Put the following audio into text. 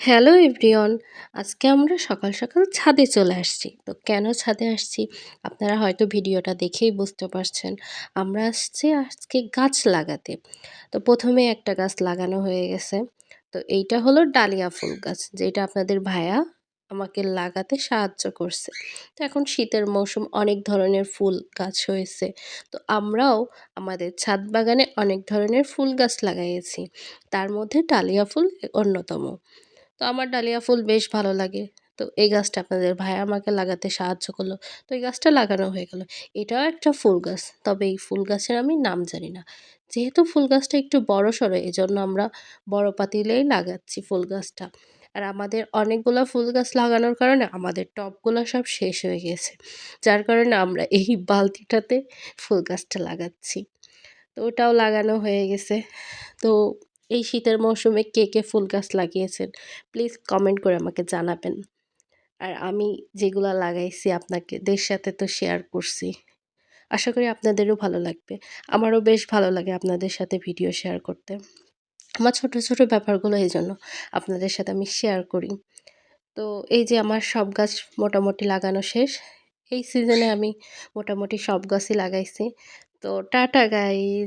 Hello everyone. আজকে আমরা সকাল সকাল ছাদে চলে আসছি। তো কেন ছাদে আসছি আপনারা হয়তো ভিডিওটা দেখেই বুঝতে পারছেন। আমরা আসছি আজকে গাছ লাগাতে। তো প্রথমে একটা গাছ লাগানো হয়ে গেছে। তো এইটা হলো ডালিয়া ফুল গাছ, যেটা আপনাদের ভাইয়া আমাকে লাগাতে সাহায্য করছে। তো এখন শীতের মৌসুম, অনেক ধরনের ফুল গাছ হয়েছে। তো আমরাও আমাদের ছাদ বাগানে অনেক ধরনের ফুল গাছ লাগাইয়েছি, তার মধ্যে ডালিয়া ফুল অন্যতম। তো আমার ডালিয়া ফুল বেশ ভালো লাগে। তো এই গাছটা আপনাদের ভাইয়া আমাকে লাগাতে সাহায্য করলো। তো এই গাছটা লাগানো হয়ে গেল। এটাও একটা ফুল গাছ। তবে এই ফুল গাছের আমি নাম জানি না। যেহেতু ফুল গাছটা একটু বড়সড়, এজন্য আমরা বড় পাতিলেই লাগাচ্ছি ফুল গাছটা। আর আমাদের অনেকগুলা ফুল গাছ লাগানোর কারণে আমাদের টবগুলা সব শেষ হয়ে গেছে। যার কারণে আমরা এই বালতিটাতে ফুল গাছটা লাগাচ্ছি। তো ওটাও লাগানো হয়ে গেছে। তো এই শীতের মৌসুমে কে, কে ফুল গাছ লাগিয়েছেন? প্লিজ কমেন্ট করে আমাকে জানাবেন। আর আমি যেগুলা লাগাইছি আপনাদের সাথে তো শেয়ার করছি। আশা করি আপনাদেরও ভালো লাগবে। আমারও বেশ ভালো লাগে আপনাদের সাথে ভিডিও শেয়ার করতে। আমার ছোট, ছোট ব্যাপারগুলো এজন্য আপনাদের সাথে আমি শেয়ার করি। তো এই যে আমার সব গাছ মোটামুটি লাগানো শেষ। এই সিজনে আমি মোটামুটি সব গাছই লাগাইছি। তো টাটা গাইস।